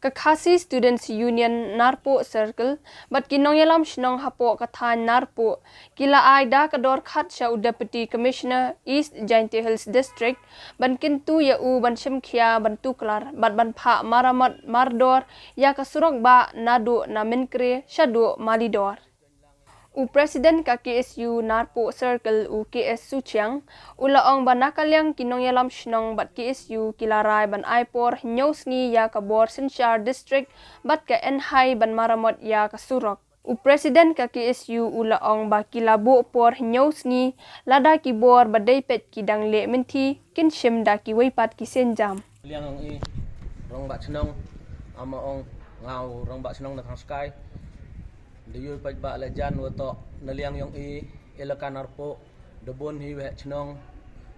Kakasi Students Union Narpo Circle, but kinong yalam shnong hapo kathan Narpo, kila aida kador khat sya Deputy Commissioner East Jaintia Hills District, ban kintu ya u ban shimkhia ban tuklar, ban pha maramat mardor, ya kasurok ba nadu na minkre syadu malidor. U Presiden ka KSU Narpo Circle u KS Suchiang, ulaong banakalyang kinong yalam shnong bat KSU kilaray ban aipor nyosngi ya kabor Sinchar District bat ka enhai ban maramot ya kasurok. U Presiden ka KSU ulaong ba kilabu por nyosngi lada kibor badai pet kidang le minti kinshim da kiwaipat kisenjam. Liang i rong bat senong ama ong ngau rong bat senong na thang sky. Dayuy pajba lejan wato naliang yung i ilakan narpo debon hi weh chnong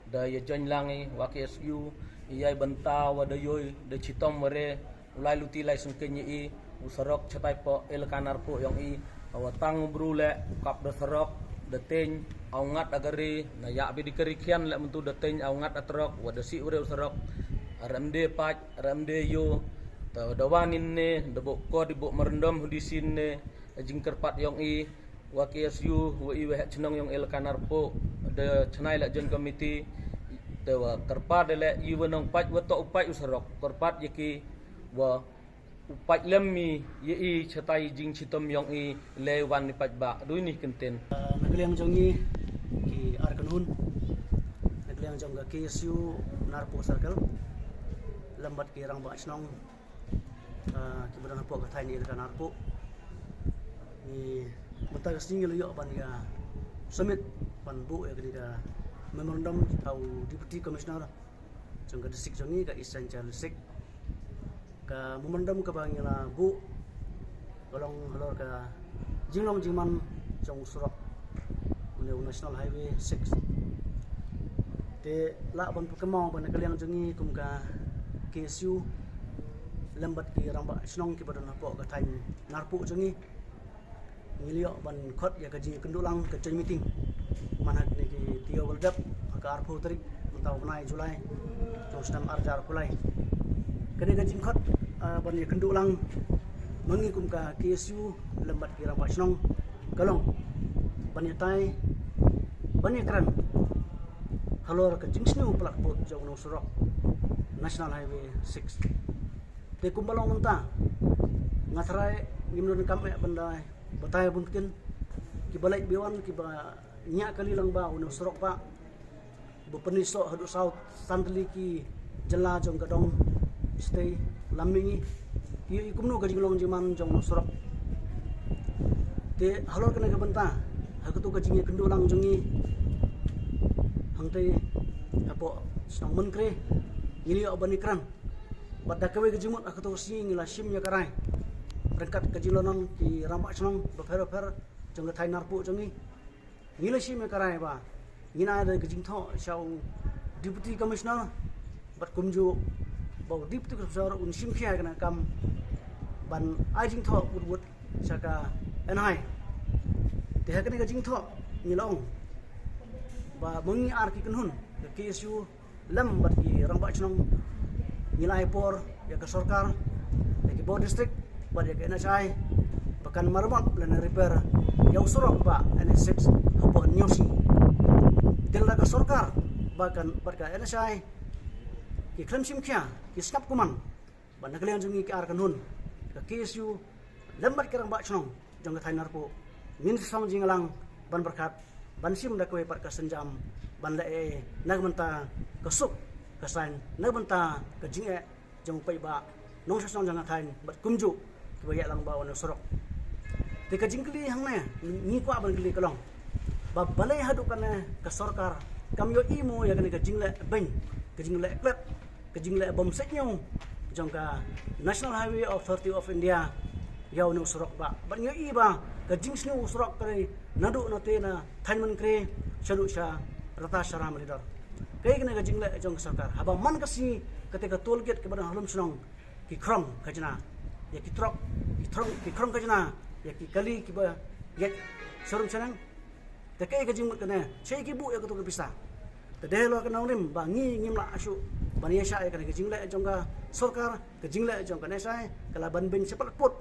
da ye join langi wa KSU iyai banta wa dayuy de chitom ware ulai luti lai sungkenyi i usarok chatai po ilakan narpo yung i awatang brule kap de sarok de teng aungat agari na ya bi dikerikian le mentu de teng aungat atrok wa de si ure usarok ramde paj ramde yo ta dawanin ne de ko di bo merendam hudisin ne jingker pat yong i wa KSU wa i weh chnong yong ilakan narpo de chnai la jon committee de wa kerpat de le i wenong pat wa to upai usarok kerpat yeki wa upai lemmi ye i chatai jing chitom yong i le wan ni pat ba dui ni kenten nagliang jong i ki arkanun nagliang jong ga KSU Narpo Circle lambat ki rang ba chnong ki badan po ka thai ni ilakan narpo ni mentang singgil yo ban ga summit ban bu ya ga memorandum au Deputy Commissioner jong ga district jong ni ga essential district ka memorandum ka bang la bu golong halor ka jinglong jingman jong surak National Highway 6 te la ban pukemau ban kaliang jong ni kum ka KSU lambat ki ramba snong ki badan po ka thai narpo jong ni ngilio ban khot ya kaji kendulang ke joint meeting mana ni ki tio weldap ka arpo tarik mentau nai Julai jong sedam arjar kulai kene kaji khot ban ya kendulang mengikum ka KSU lembat ki ramba snong kalong ban ya tai ban ya kran halor ka jingsnu plak pot jong no surok National Highway 6 te kumbalong menta ngatrai ngimnon kame bandai batay bunkin ki balai biwan ki ba nya kali lang ba uno surok pa bu peniso hadu south santli ki jela jong gadong stay lamingi ki kumno gajing long jiman jong no surok te halor kena ka benta hakutu gajing kendulang jongi hangte apo snong menkre ini abanikran badda kawe gajimut hakutu sing la sim ya karai berkat kejilonan di ramak senong berfer jong thai narpo jongi ngile si me karai ba ngina ada kejing tho sau Deputy Commissioner bat kumju bau Deputy Commissioner unsim khia kana kam ban ajing tho budbud saka enhai te hakani kejing tho ngilong ba mengi arki kenhun ke KSU lam bat ki ramak senong ngilai por ya ke sarkar ya ke Bawah District pada ke NHI pekan marmot lana repair yang surok ba NS6 hapo nyosi tilda ka sarkar bahkan pada NHI ki klaim simkhia ki skap kuman ban nakalian jungi ki arkan hun ka KSU lambat kerang ba chnong jong thai narpo min song jingalang ban berkat ban sim da koe par ka senjam ban la e nagmenta ka suk ka sain nagmenta ka jinge jong pai ba nong sa song jang thai bat kumju kibaya lang ba ono sorok te ka jingkli hang na ni ko aban kli kalong ba balai hadu kana ka sarkar kam yo imo ya kana ka jingle ben ka jingle klet ka jingle bom setnyo jong ka National Highway Authority of India ya ono sorok ba ban yo i ba ka jingsnu sorok kare nadu no te na thainman kre chadu sha rata sharam leader kai kana ka jingle jong sarkar haba man kasi ketika toll gate ke badan halum sunong ki krong kajna ya ki krong kajna ya ki kali ki ba yet sorum sanang te kai ka jingmut kana sei ki bu ya ka to ka pista te delo ka nawlim ba ngi ngim la asu ban yesha ai kan ke jingle jongga sarkar ke jingle jong kan esai kala ban ben sepat put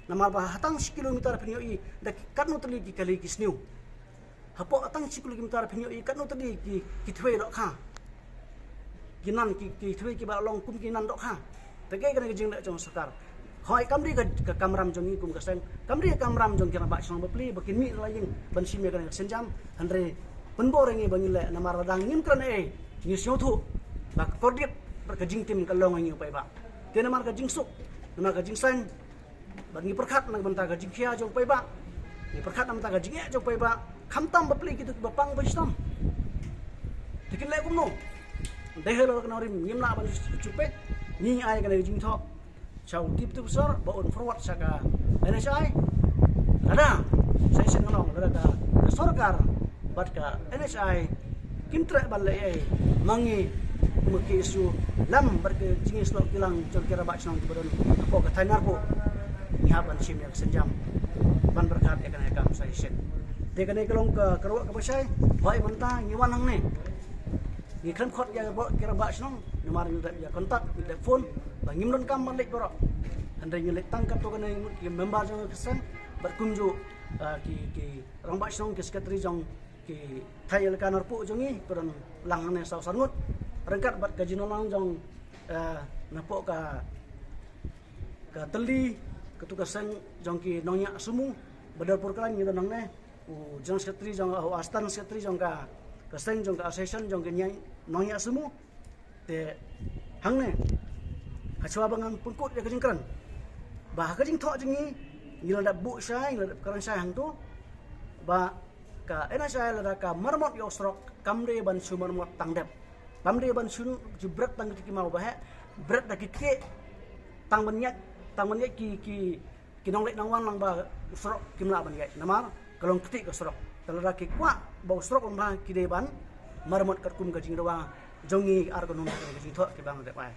nama bah hatang 10 kilometer penyo i dak katno teli ki kali kisniu hapo atang 10 kilometer penyo i katno teli ki thwe dok kha kinan ki thwe ki ba long kum kinan dok kha tege kan ke jingle jong sarkar hoi kamri ke kamram jong kum ka seng kamri kamram jong kira ba song bepli bakin mi laying ban sim kan senjam andre penboreng i bangile nama radang ngim kran ni syotu ba kordit berkejing tim kalong ngi pai ba tena mar ka jingsuk nama ka jingsan bagi perkat nang banta ka jingkhia jong pai ba ni perkat nam ta ka jingya jong pai ba khamtam bapli kitu bapang baistam tikin le kumno dehelo kana rim ngimna ban cupet ni ai kana jingtho chau tip tu besar baun forward saka NSI ada saya sen kanong ada ka sarkar bat ka NSI kimtre balai mangi mungkin isu lam berke jingis lo kilang jor kira bak senang tibadon apa ka thainar po ngihaban sim yang senjam ban berkat ekan ekam sai sen te kan ekalong ka kerwa ka pasai hoi manta ngiwan hang ne ni kram khot ya bo kira bak senang nomor ni ya kontak ni telefon ba ngimron kam malik boro andai ni letang kap to kan ki member jong kesan berkunju ki rong bak senang ki sekretari jong ki thai elkanar po jongi peron langhane saw sangut rengkat bat kaji nolang jong napok ka teli ketugasan jong ki nongya sumu badar purkalan ni nang ne jong sekretari jong astan sekretari jong ka kaseng jong ka association jong ke nyai nongya sumu te hang ne kacwa bangang pungkut ya kajing kran bah kajing thok jingi ngila da bu sai ngila karan sai hang tu ba ka NSI la ka marmot yo srok kamre ban sumarmot tangdep pamde ban sun jebret tang ki mau bah bret da ki ke tang banyak ki nong lek nang wan lang ba srok kimla ban gai namar kalong ketik ke srok telara ki kwa bau srok on ba ki de ban marmot kat kum ka jing rawa jongi ar ko nong ka jing tho ki bang de pai